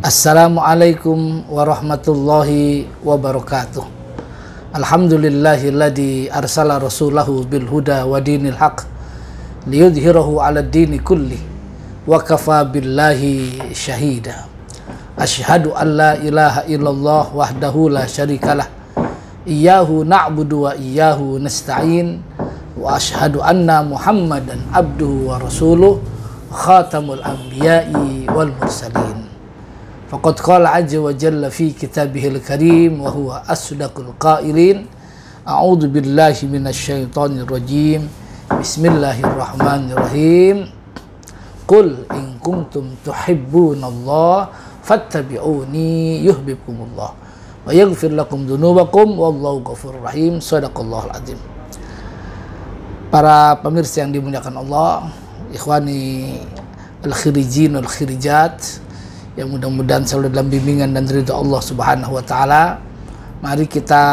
Assalamualaikum warahmatullahi wabarakatuh. Alhamdulillahilladzi arsala rasulahu bil huda wa dinil haq liyudhhirahu 'ala dini kulli wa kafa billahi syahida. Asyhadu an la ilaha illallah wahdahu la syarikalah. Iyyahu na'budu wa iyyahu nasta'in. Wa asyhadu anna Muhammadan abduhu wa rasuluh khatamul anbiya'i wal mursalin. Faqad qala azza wa jalla fi kitabihil karim wa huwa asdaqul qailin. A'udzu billahi minasy syaithanir rajim. Bismillahirrahmanirrahim. Qul in kuntum tuhibbunallaha fattabi'uni yuhibbukumullah wa yaghfir lakum dzunubakum wallahu ghafurur rahim. Shadaqallahul azim. Para pemirsa yang dimuliakan Allah, ikhwani al-khirijin wal khirijat, yang mudah-mudahan selalu dalam bimbingan dan ridha Allah Subhanahu wa taala. Mari kita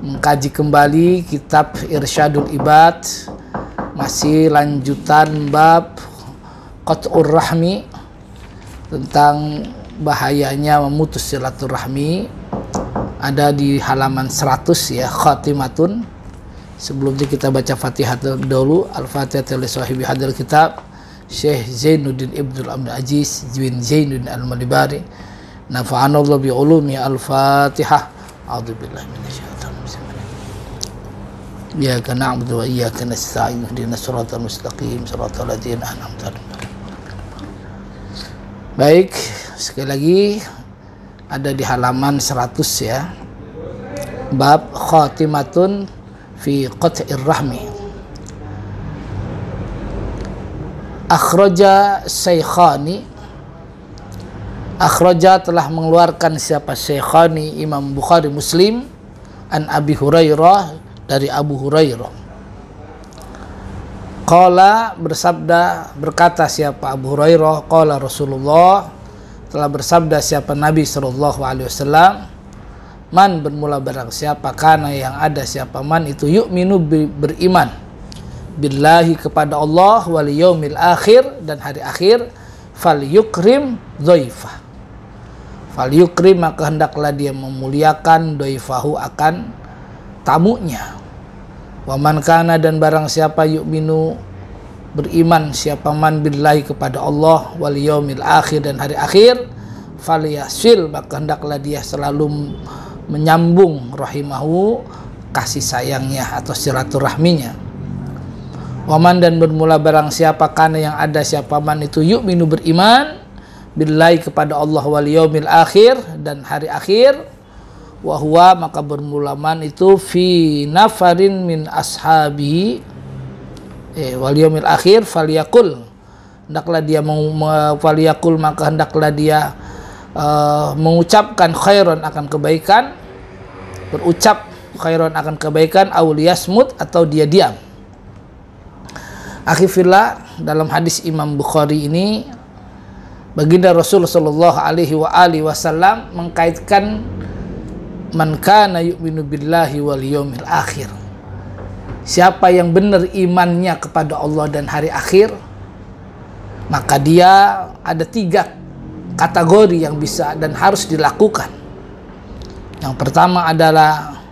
mengkaji kembali kitab Irsyadul Ibad, masih lanjutan bab qat'ur rahmi, tentang bahayanya memutus silaturahmi. Ada di halaman 100 ya, khatimatun. Sebelumnya kita baca Fatihah dulu. Al-Fatihah li sahibi hadal kitab Syekh Zainuddin Ibnul Abdul Aziz bin Zainuddin Al-Malibari, nafa'anallahu bi ulumi. Al-Fatihah. A'udzubillahi minasyaitonir rajim. Iyyaka na'budu wa iyyaka nasta'in. Ihdinas siratal mustaqim, siratal ladzina an'amta 'alaihim. Baik, sekali lagi ada di halaman 100 ya. Bab khatimatun fi qat'ir rahmi. Akhraja Syekhani. Akhraja telah mengeluarkan siapa? Syekhani, Imam Bukhari Muslim, an Abi Hurairah, dari Abu Hurairah. Qala, bersabda, berkata siapa Abu Hurairah, qala Rasulullah, telah bersabda siapa Nabi sallallahu alaihi wasallam, man, bermula barang siapa, kana yang ada siapa, man itu yu'minu, beriman, billahi kepada Allah, wal yaumil akhir, dan hari akhir, fal yukrim dhaifah. Fal yukrim, maka hendaklah dia memuliakan dhaifahu, akan tamunya. Wa man kana, dan barang siapa yu'minu, beriman siapa man billahi kepada Allah, wal yaumil akhir, dan hari akhir, fal yasil, maka hendaklah dia selalu menyambung rahimahu, kasih sayangnya atau silaturahminya. Waman, dan bermula barang siapa kana yang ada siapa man itu yu'minu, beriman billahi kepada Allah, wal yaumil akhir, dan hari akhir, wa huwa, maka bermula man itu fi nafarin min ashabihi, wal yaumil akhir, falyakul, hendaklah dia falyakul, maka hendaklah dia mengucapkan khairan, akan kebaikan, berucap khairan akan kebaikan, auliyasmut, atau dia diam. Akhifillah, dalam hadis Imam Bukhari ini, baginda Rasul sallallahu alaihi wasallam mengkaitkan man kana yu'minu billahi wal yaumil akhir. Siapa yang benar imannya kepada Allah dan hari akhir, maka dia ada 3 kategori yang bisa dan harus dilakukan. Yang pertama adalah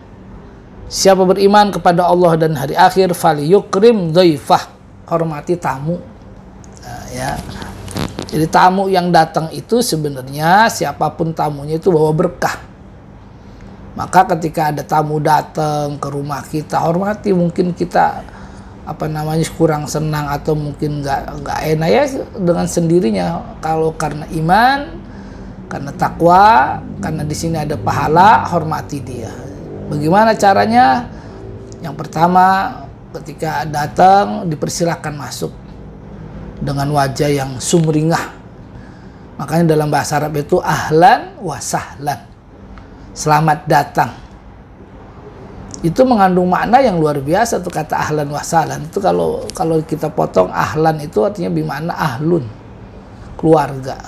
siapa beriman kepada Allah dan hari akhir, falyukrim dhaifah, hormati tamu. Nah, ya. Jadi tamu yang datang itu sebenarnya siapapun tamunya itu bawa berkah. Maka ketika ada tamu datang ke rumah kita, hormati. Mungkin kita kurang senang atau mungkin nggak enak ya, dengan sendirinya. Kalau karena iman, karena takwa, karena di sini ada pahala, hormati dia. Bagaimana caranya? Yang pertama, ketika datang dipersilakan masuk dengan wajah yang sumringah. Makanya dalam bahasa Arab itu ahlan wa sahlan, selamat datang. Itu mengandung makna yang luar biasa tuh kata ahlan wa sahlan. Itu kalau kita potong, ahlan itu artinya bermakna ahlun, keluarga.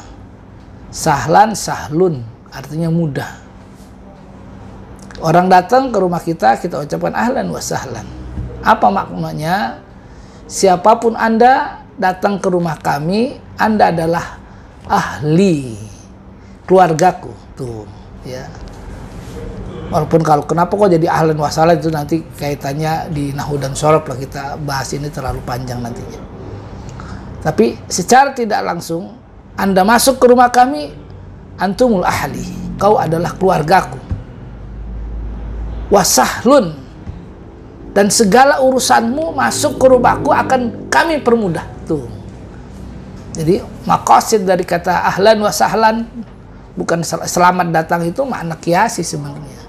Sahlan, sahlun, artinya mudah. Orang datang ke rumah kita ucapkan ahlan wa sahlan. Apa maknanya? Siapapun Anda datang ke rumah kami, Anda adalah ahli. keluargaku tuh ya. Walaupun kalau kenapa kok jadi ahlan wa sahlan itu nanti kaitannya di nahwu dan shorof lah, kita bahas ini terlalu panjang nantinya. Tapi secara tidak langsung Anda masuk ke rumah kami, antumul ahli, kau adalah keluargaku. Wasahlun, dan segala urusanmu masuk ke rumahku akan kami permudah tuh. Jadi maqasid dari kata ahlan wa sahlan bukan selamat datang itu makna kiasi sebenarnya.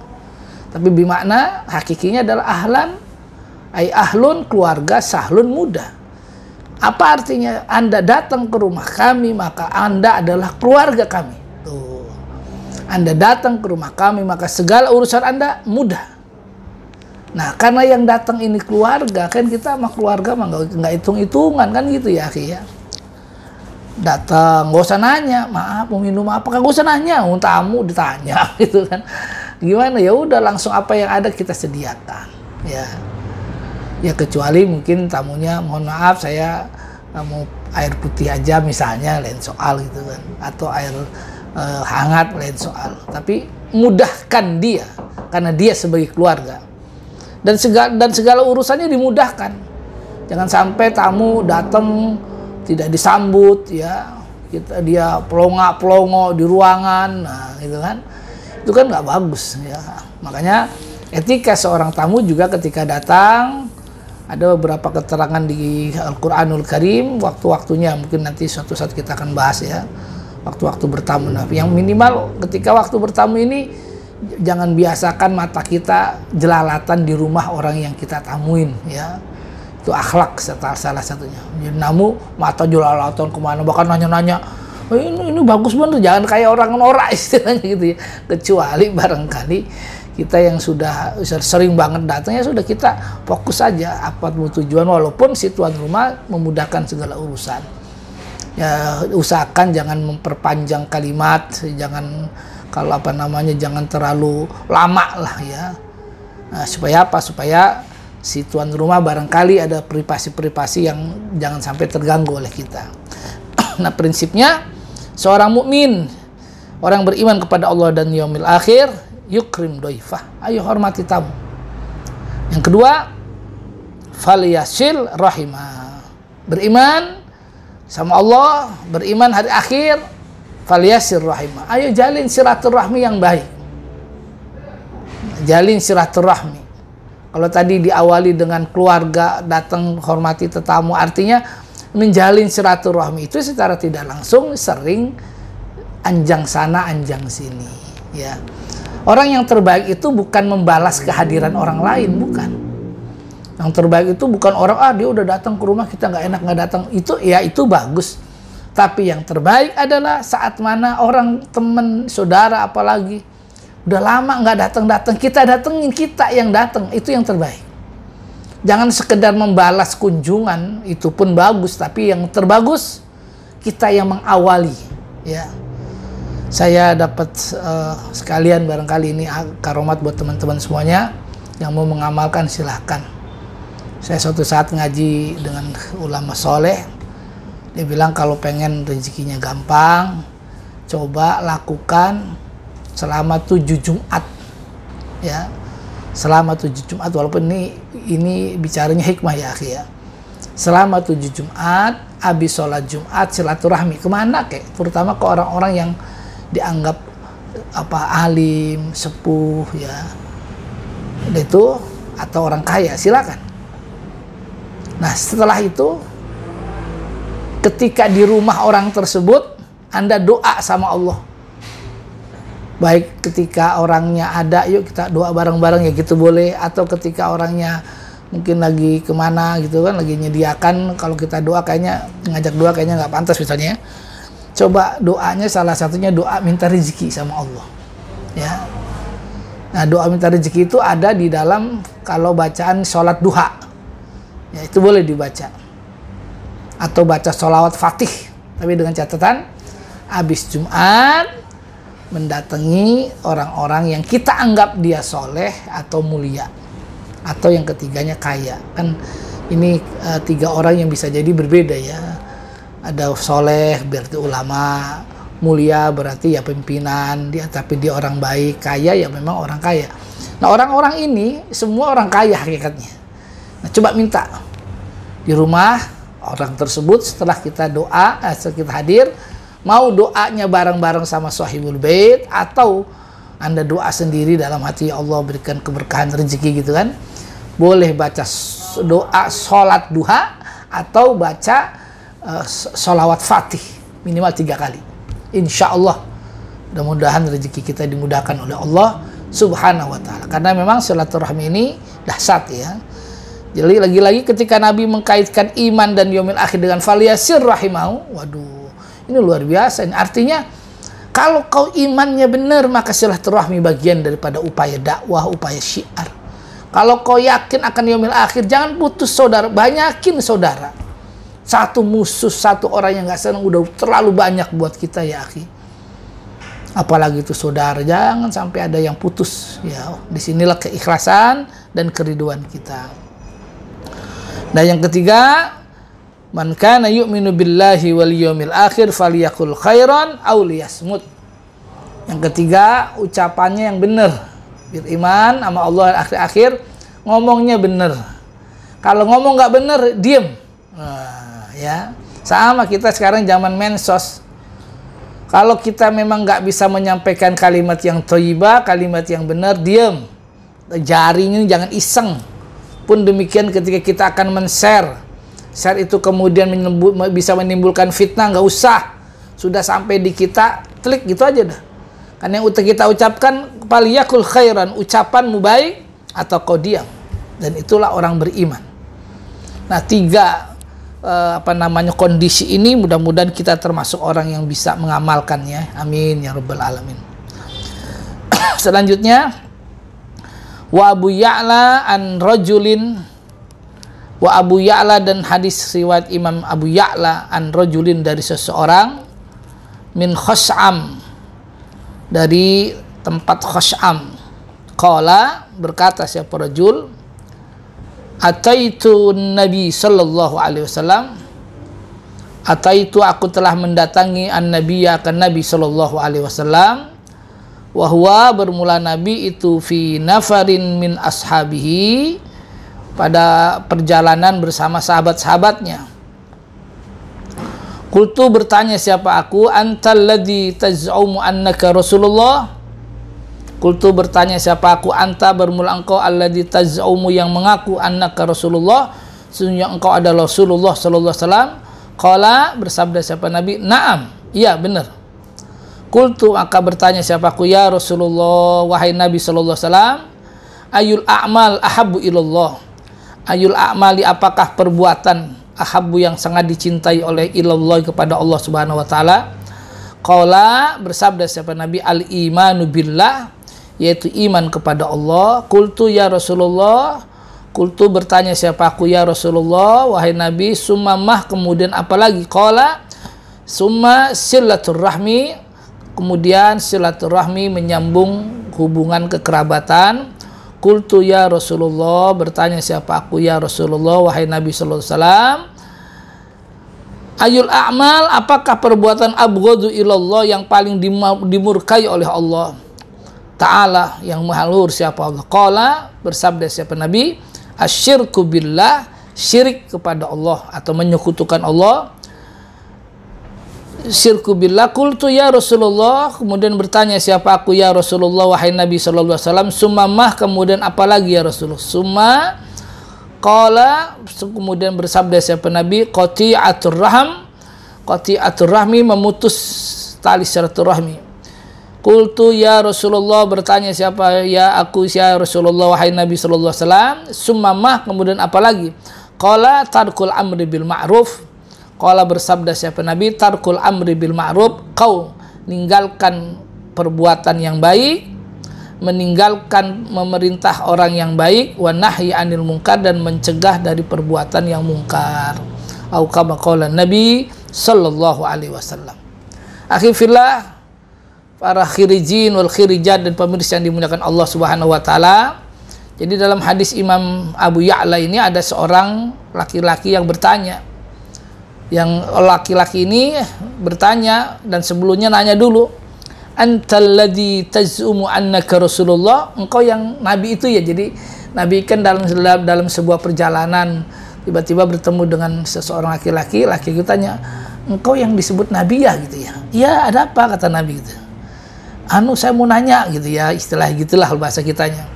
Tapi bermakna hakikinya adalah ahlan, ay ahlun keluarga, sahlun mudah. Apa artinya? Anda datang ke rumah kami maka Anda adalah keluarga kami. Tuh. Anda datang ke rumah kami maka segala urusan Anda mudah. Nah, karena yang datang ini keluarga, kan kita sama keluarga mah nggak hitung-hitungan kan gitu ya, akhi ya. Datang, nggak usah nanya, maaf mau minum apa, kan nggak usah nanya, mau tamu ditanya gitu kan. Gimana ya udah langsung apa yang ada kita sediakan ya. Ya kecuali mungkin tamunya mohon maaf saya mau air putih aja misalnya, lain soal gitu kan, atau air hangat lain soal. Tapi mudahkan dia karena dia sebagai keluarga, dan segala urusannya dimudahkan. Jangan sampai tamu datang tidak disambut ya, dia pelongo di ruangan, nah gitu kan, itu kan nggak bagus ya. Makanya etika seorang tamu juga ketika datang, ada beberapa keterangan di Al-Quranul Karim, waktu-waktunya mungkin nanti suatu saat kita akan bahas ya, waktu-waktu bertamu. Nah, yang minimal ketika waktu bertamu ini jangan biasakan mata kita jelalatan di rumah orang yang kita tamuin ya. Itu akhlak salah satunya. Jadi namu mata jelalatan kemana, bahkan nanya-nanya, oh, ini bagus bener, jangan kayak orang norak istilahnya gitu ya. Kecuali barangkali kita yang sudah sering banget datangnya, sudah kita fokus saja apa tujuan, walaupun si tuan rumah memudahkan segala urusan. Ya usahakan jangan memperpanjang kalimat, jangan kalau jangan terlalu lama lah ya. Nah, supaya apa? Supaya si tuan rumah barangkali ada privasi-privasi yang jangan sampai terganggu oleh kita. Nah, prinsipnya seorang mukmin, orang beriman kepada Allah dan yaumil akhir, yukrim doifah, ayo hormati tamu. Yang kedua, falyasil rahimah, beriman sama Allah, beriman hari akhir, falyasil rahimah, ayo jalin silaturahmi yang baik. Jalin silaturahmi. Kalau tadi diawali dengan keluarga, datang hormati tetamu, artinya menjalin silaturahmi itu secara tidak langsung sering anjang sana anjang sini ya. Orang yang terbaik itu bukan membalas kehadiran orang lain, bukan. Yang terbaik itu bukan orang dia udah datang ke rumah kita nggak enak nggak datang, itu ya itu bagus. Tapi yang terbaik adalah saat mana orang teman saudara apalagi udah lama nggak datang, kita datengin, kita yang datang, itu yang terbaik. Jangan sekedar membalas kunjungan, itu pun bagus, tapi yang terbagus kita yang mengawali ya. Saya dapat sekalian barangkali ini karomat buat teman-teman semuanya yang mau mengamalkan, silahkan. Saya suatu saat ngaji dengan ulama soleh, dia bilang kalau pengen rezekinya gampang, coba lakukan selama 7 Jumat ya, selama 7 Jumat, walaupun ini bicaranya hikmah ya akhi ya. Selama 7 Jumat, habis sholat Jumat silaturahmi kemana kek, terutama ke orang-orang yang dianggap alim, sepuh ya, itu atau orang kaya, silakan. Nah setelah itu ketika di rumah orang tersebut Anda doa sama Allah. Baik ketika orangnya ada, yuk kita doa bareng-bareng ya gitu boleh. Atau ketika orangnya mungkin lagi kemana gitu kan, lagi nyediakan, kalau kita doa kayaknya, ngajak doa kayaknya nggak pantas misalnya. Coba doanya salah satunya doa minta rezeki sama Allah. Ya. Nah doa minta rezeki itu ada di dalam kalau bacaan sholat duha. Ya itu boleh dibaca. Atau baca sholawat fatih. Tapi dengan catatan, habis Jumat mendatangi orang-orang yang kita anggap dia soleh atau mulia, atau yang ketiganya kaya. Kan ini 3 orang yang bisa jadi berbeda ya. Ada soleh berarti ulama, mulia berarti ya pimpinan dia, tapi dia orang baik. Kaya ya memang orang kaya. Nah, orang-orang ini semua orang kaya hakikatnya. Nah, coba minta di rumah orang tersebut setelah kita doa, setelah kita hadir, mau doanya bareng-bareng sama sahibul bait atau Anda doa sendiri dalam hati, ya Allah berikan keberkahan rezeki gitu kan. Boleh baca doa sholat duha atau baca sholawat fatih minimal 3 kali. Insya Allah mudah-mudahan rezeki kita dimudahkan oleh Allah Subhanahu wa ta'ala. Karena memang silaturahmi ini dahsyat ya. Jadi lagi-lagi ketika Nabi mengkaitkan iman dan yaumil akhir dengan faliyasir rahimahu, waduh, ini luar biasa. Ini artinya kalau kau imannya benar, maka silaturahmi bagian daripada upaya dakwah, upaya syiar. Kalau kau yakin akan yaumil akhir, jangan putus saudara, banyakin saudara. Satu musuh, satu orang yang nggak senang udah terlalu banyak buat kita ya akhi. Apalagi itu saudara, jangan sampai ada yang putus. Ya, disinilah keikhlasan dan keriduan kita. Dan yang ketiga, man kana yu'minu billahi wal yaumil akhir falyakul khairan aw liyasmut. Yang ketiga, ucapannya yang benar. Beriman sama Allah akhir-akhir, ngomongnya benar. Kalau ngomong nggak benar, diem. Nah, ya, sama kita sekarang zaman mensos. Kalau kita memang nggak bisa menyampaikan kalimat yang thayyibah, kalimat yang benar, diem. Jaringnya jangan iseng. Pun demikian ketika kita akan men-share, share itu kemudian bisa menimbulkan fitnah, nggak usah. Sudah sampai di kita, klik gitu aja dah. Karena yang kita ucapkan, faliyakul khairan, ucapanmu baik atau kau diam. Dan itulah orang beriman. Nah, 3 kondisi ini mudah-mudahan kita termasuk orang yang bisa mengamalkannya. Amin ya rabbal alamin. Selanjutnya, wa Abu Ya'la an rajulin, wa Abu Ya'la, dan hadis riwayat Imam Abu Ya'la an rajulin, dari seseorang min Khash'am, dari tempat Khash'am. Qala, berkata siapa rajul, ataitu Nabi sallallahu alaihi wasallam, ataitu aku telah mendatangi an-nabiy, akan Nabi sallallahu alaihi wasallam, wa huwa, bermula Nabi itu fi nafarin min ashabihi, pada perjalanan bersama sahabat-sahabatnya. Qultu, bertanya siapa aku, antal ladzi taz'umu annaka Rasulullah. Qultu, bertanya siapa aku, anta, bermula engkau, alladzi taz'umu, yang mengaku, annaka Rasulullah, sesungguhnya engkau adalah Rasulullah sallallahu alaihi wasallam. Qala, bersabda siapa Nabi, na'am, iya benar. Qultu, maka bertanya siapa aku, ya Rasulullah, wahai Nabi sallallahu alaihi wasallam, ayul a'mal ahabbu ilallah. Ayul a'mali, apakah perbuatan, ahabbu, yang sangat dicintai oleh ilallah, kepada Allah Subhanahu wa taala. Qala, bersabda siapa Nabi, al-imanu billah, yaitu iman kepada Allah. Qultu ya Rasulullah, qultu, bertanya siapa aku, ya Rasulullah, wahai Nabi, summa mah, kemudian apalagi? Qala, summa silaturrahmi, kemudian silaturrahmi, menyambung hubungan kekerabatan. Qultu ya Rasulullah, bertanya siapa aku, ya Rasulullah, wahai Nabi sallallahu alaihi wasallam, ayul a'mal, apakah perbuatan abghadu ilallah, yang paling dimurkai oleh Allah Ta'ala, yang maha luhur siapa Allah. Qala, bersabda siapa Nabi, asyirku billah, syirik kepada Allah atau menyekutukan Allah. Syirku billah. Qultu ya Rasulullah, kemudian bertanya siapa aku, ya Rasulullah, wahai Nabi sallallahu alaihi wasallam, summa mah, kemudian apalagi ya Rasulullah? Summa, qala, kemudian bersabda siapa Nabi, qati'atur rahim, qati'atur rahmi, memutus tali silaturahmi. Qultu ya Rasulullah, bertanya siapa ya aku, ya Rasulullah, wahai Nabi sallallahu alaihi wasallam, summa mah, kemudian apalagi? Qala tarkul amri bil ma'ruf. Qala, bersabda siapa Nabi, tarkul amri bil ma'ruf, kau meninggalkan perbuatan yang baik, meninggalkan memerintah orang yang baik, wa nahyi anil munkar, dan mencegah dari perbuatan yang mungkar. Au kama qala Nabi sallallahu alaihi wasallam. Akhi fillah, para khirijin wal khirijat dan pemirsa yang dimuliakan Allah Subhanahu wa taala. Jadi dalam hadis Imam Abu Ya'la ini ada seorang laki-laki yang bertanya, Yang laki-laki ini bertanya dan sebelumnya nanya dulu, antal ladzi tazumu annaka rasulullah, engkau yang nabi itu ya. Jadi nabi kan dalam sebuah perjalanan tiba-tiba bertemu dengan seseorang laki-laki, laki itu tanya, engkau yang disebut nabi ya gitu ya. Iya, ada apa, kata nabi gitu. Anu, saya mau nanya gitu ya, istilah gitulah bahasa kitanya.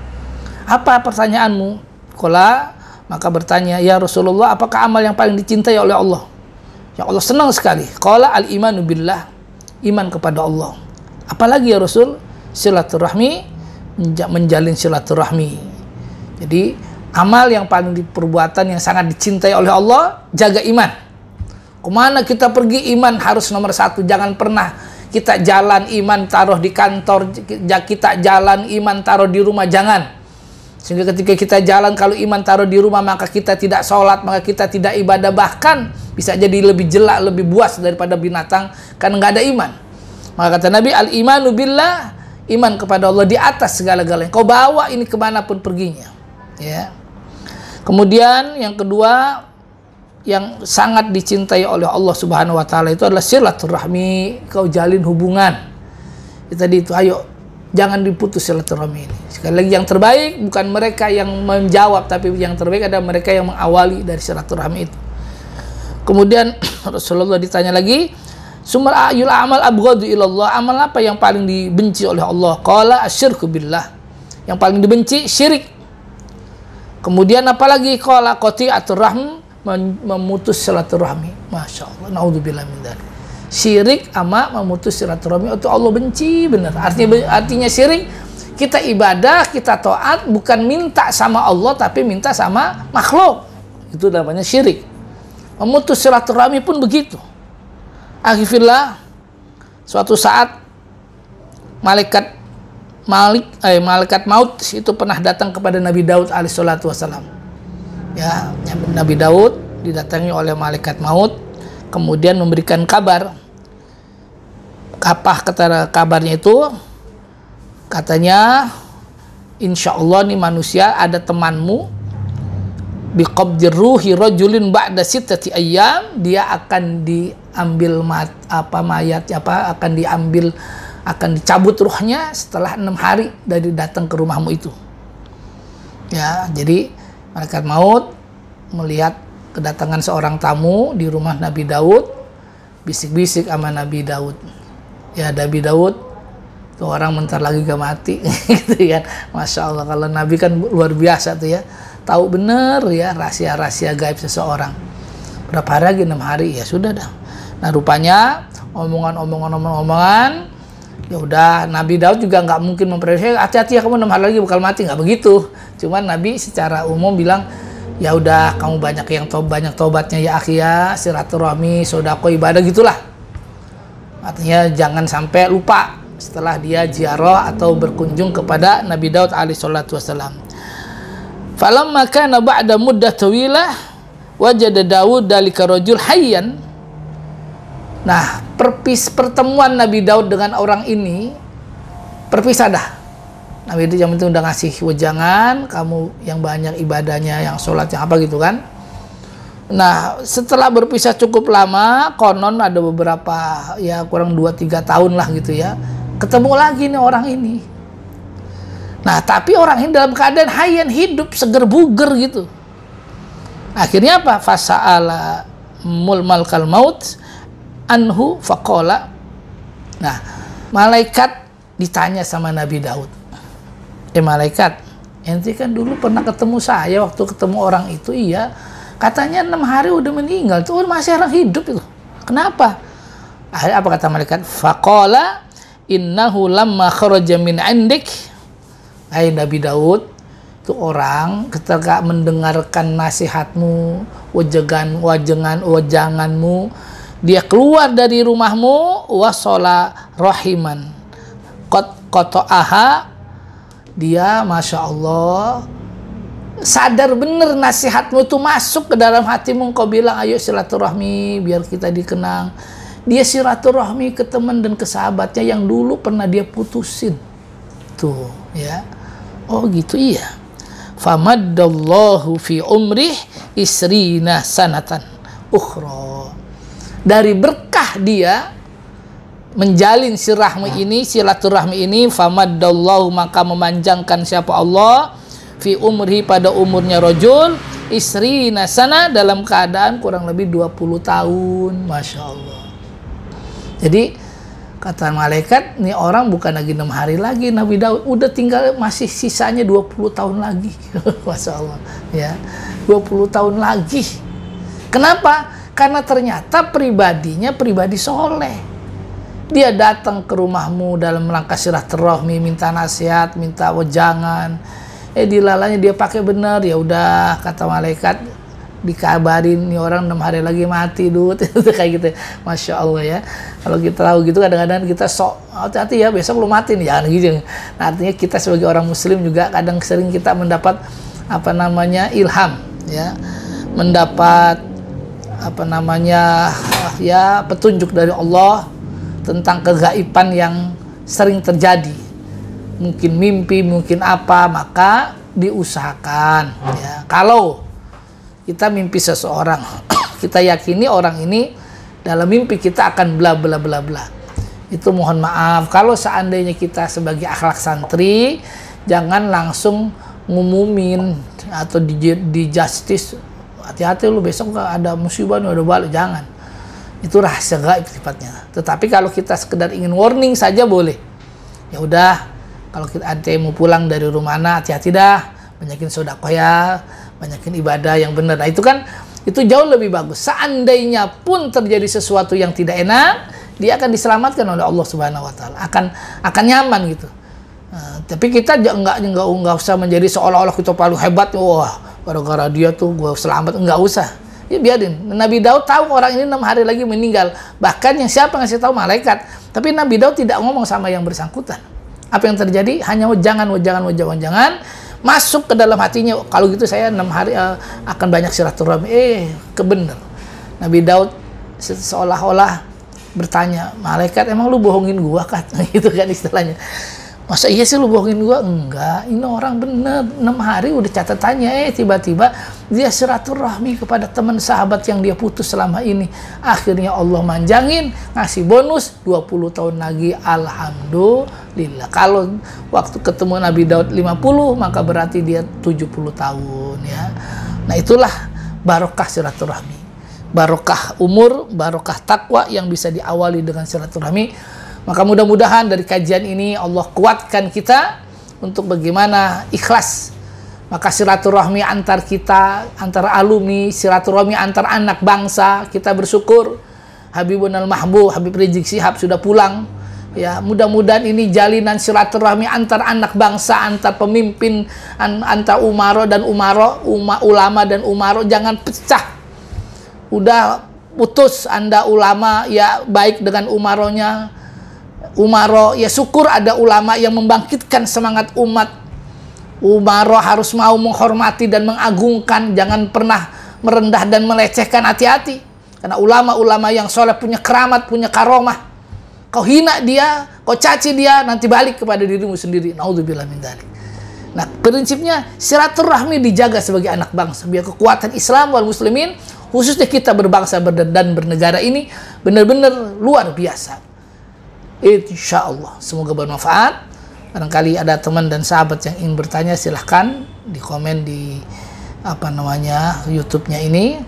Apa pertanyaanmu? Qala, maka bertanya, ya Rasulullah, apakah amal yang paling dicintai oleh Allah? Ya Allah senang sekali. Qala al-imanu billah, iman kepada Allah. Apalagi ya Rasul? Silaturahmi, menjalin silaturahmi. Jadi amal yang paling perbuatan yang sangat dicintai oleh Allah, jaga iman. Kemana kita pergi, iman harus nomor satu. Jangan pernah kita jalan iman taruh di kantor, kita jalan iman taruh di rumah, jangan. Sehingga ketika kita jalan, kalau iman taruh di rumah, maka kita tidak sholat, maka kita tidak ibadah, bahkan bisa jadi lebih jelak, lebih buas daripada binatang, karena nggak ada iman. Maka kata Nabi, al-imanu billah, iman kepada Allah di atas segala-galanya. Kau bawa ini kemanapun perginya. Ya. Kemudian yang kedua, yang sangat dicintai oleh Allah Subhanahu Wa Taala itu adalah silaturahmi. Kau jalin hubungan. Tadi itu, ayo jangan diputus silaturahmi ini. Sekali lagi, yang terbaik bukan mereka yang menjawab, tapi yang terbaik adalah mereka yang mengawali dari silaturahmi itu. Kemudian Rasulullah ditanya lagi, summa ayul amal abghadu ilallah, amal apa yang paling dibenci oleh Allah? Qala asyirku billah, yang paling dibenci syirik. Kemudian apalagi? Qala qati'atur rahm, memutus silaturahmi. Masya Allah, naudzubillah min dzalik. Syirik sama memutus silaturahmi itu Allah benci benar. Artinya syirik, kita ibadah, kita taat bukan minta sama Allah tapi minta sama makhluk. Itu namanya syirik. Memutus silaturahmi pun begitu. Akhirnya suatu saat malaikat maut itu pernah datang kepada Nabi Daud alaihissalatu wassalam. Ya, Nabi Daud didatangi oleh malaikat maut, kemudian memberikan kabar. Apa kata kabarnya itu? Katanya, insya Allah nih manusia ada temanmu, biqabdir ruhi rajulin ba'da sittati ayyam, dia akan diambil akan dicabut ruhnya setelah 6 hari dari datang ke rumahmu itu. Ya, jadi malaikat maut melihat kedatangan seorang tamu di rumah Nabi Daud, bisik-bisik sama Nabi Daud. Ya, Nabi Daud tuh orang bentar lagi gak mati gitu kan. Masya Allah, kalau Nabi kan luar biasa tuh ya, tahu bener ya rahasia-rahasia gaib seseorang. Berapa hari lagi? 6 hari, ya sudah dah. Nah, rupanya omongan, ya udah, Nabi Daud juga nggak mungkin memprediksi, hati-hati ya kamu 6 hari lagi bakal mati, nggak begitu. Cuman Nabi secara umum bilang, ya udah kamu banyak tobatnya ya akhi ya, silaturahmi, sedekah, ibadah gitulah. Artinya jangan sampai lupa setelah dia ziarah atau berkunjung kepada Nabi Daud alaihissalatu wassalam. Falamma kana ba'da muddah tawilah wajada Daud dalika rajul hayyan. Nah, pertemuan Nabi Daud dengan orang ini perpisah dah. Nabi itu yang penting udah ngasih wejangan, kamu yang banyak ibadahnya, yang sholat, yang apa gitu kan. Nah, setelah berpisah cukup lama, konon ada beberapa, ya kurang 2-3 tahun lah gitu ya, ketemu lagi nih orang ini. Nah, tapi orang ini dalam keadaan hayyan, hidup, seger buger gitu. Akhirnya apa? Fasa'ala malakal maut anhu faqala. Nah, malaikat ditanya sama Nabi Daud, malaikat, ente kan dulu pernah ketemu saya, waktu ketemu orang itu, iya, katanya 6 hari udah meninggal, tuh masih orang hidup itu, kenapa? Akhirnya apa kata malaikat? Faqala innahu lamma kharaja min indik. Hai Nabi Daud, itu orang ketika mendengarkan nasihatmu, wajanganmu, dia keluar dari rumahmu, wasola rahiman qata'aha, dia Masya Allah sadar bener nasihatmu itu masuk ke dalam hatimu, engkau bilang ayo silaturahmi biar kita dikenang. Dia silaturahmi ke teman dan ke sahabatnya yang dulu pernah dia putusin tuh ya. Oh gitu, iya. Famaddallahu fi umrih isrina sanatan ukhra. Dari berkah dia menjalin silaturahmi ini, famaddallahu, maka memanjangkan siapa Allah, fi umrihi, pada umurnya rajul, isrina sana, dalam keadaan kurang lebih 20 tahun. Masya Allah. Jadi kata malaikat, nih orang bukan lagi 6 hari lagi Nabi Daud, udah tinggal masih sisanya 20 tahun lagi. Masya Allah ya, 20 tahun lagi. Kenapa? Karena ternyata pribadinya pribadi soleh. Dia datang ke rumahmu dalam rangka silaturahmi, minta nasihat, minta wejangan. Dilalanya dia pakai benar, ya udah kata malaikat, dikabarin nih orang 6 hari lagi mati Dut. Kayak gitu. Masya Allah ya. Kalau kita tahu gitu, kadang-kadang kita sok hati-hati ya, besok lu mati nih, jangan gitu. Nah, artinya kita sebagai orang muslim juga kadang sering kita mendapat ilham ya, mendapat petunjuk dari Allah tentang kegaiban yang sering terjadi, mungkin mimpi, mungkin apa, maka diusahakan ya. Kalau kita mimpi seseorang, kita yakini orang ini dalam mimpi kita akan bla bla bla bla, itu mohon maaf, kalau seandainya kita sebagai akhlak santri, jangan langsung ngumumin atau di justice, hati-hati lu besok ada musibah nih, ada balik, jangan. Itu rahasia gaib sifatnya. Tetapi kalau kita sekedar ingin warning saja boleh. Ya udah, kalau kita mau pulang dari rumah anak, hati-hati dah, banyakin sedekah ya, banyakin ibadah yang benar. Nah, itu kan itu jauh lebih bagus. Seandainya pun terjadi sesuatu yang tidak enak, dia akan diselamatkan oleh Allah Subhanahu wa taala. Akan nyaman gitu. Nah, tapi kita nggak usah menjadi seolah-olah kita paling hebat. Wah, gara-gara dia tuh gue selamat. Nggak usah. Ya biarin. Nabi Daud tahu orang ini 6 hari lagi meninggal. Bahkan yang siapa ngasih tahu? Malaikat. Tapi Nabi Daud tidak ngomong sama yang bersangkutan. Apa yang terjadi? Hanya wejangan. Masuk ke dalam hatinya. Kalau gitu saya 6 hari akan banyak silaturahmi. Kebenar. Nabi Daud seolah-olah bertanya, malaikat, emang lu bohongin gua kan? Gitu kan istilahnya. Masa iya sih lu bohongin gua? Enggak, ini orang bener. 6 hari udah catatannya, tiba-tiba dia silaturahmi kepada teman sahabat yang dia putus selama ini. Akhirnya Allah manjangin, ngasih bonus 20 tahun lagi. Alhamdulillah. Kalau waktu ketemu Nabi Daud 50, maka berarti dia 70 tahun ya. Nah, itulah barokah silaturahmi. Barokah umur, barokah takwa yang bisa diawali dengan silaturahmi. Maka mudah-mudahan dari kajian ini Allah kuatkan kita untuk bagaimana ikhlas. Maka silaturahmi antar kita, antar alumni, silaturahmi antar anak bangsa, kita bersyukur Habibun al-Mahbub, Habib Rizik Syihab sudah pulang. Ya, mudah-mudahan ini jalinan silaturahmi antar anak bangsa, antar pemimpin, antar umaro dan ulama dan umaro, jangan pecah. Udah putus Anda ulama, ya baik dengan umaronya. Umaro, ya syukur ada ulama yang membangkitkan semangat umat. Umaro harus mau menghormati dan mengagungkan, jangan pernah merendah dan melecehkan, hati-hati. Karena ulama-ulama yang soleh punya keramat, punya karomah. Kau hina dia, kau caci dia, nanti balik kepada dirimu sendiri. Naudzubillah min dzalik. Nah, prinsipnya silaturahmi dijaga sebagai anak bangsa, biar kekuatan Islam wal muslimin, khususnya kita berbangsa dan bernegara ini benar-benar luar biasa. Insya Allah semoga bermanfaat. Barangkali ada teman dan sahabat yang ingin bertanya, silahkan di komen di YouTube-nya ini.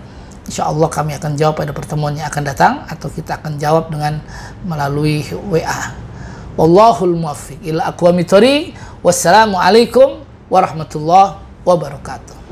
Insya Allah kami akan jawab pada pertemuan yang akan datang, atau kita akan jawab dengan melalui WA. Wallahul muwaffiq ila aqwamit thoriq. Wassalamualaikum warahmatullahi wabarakatuh.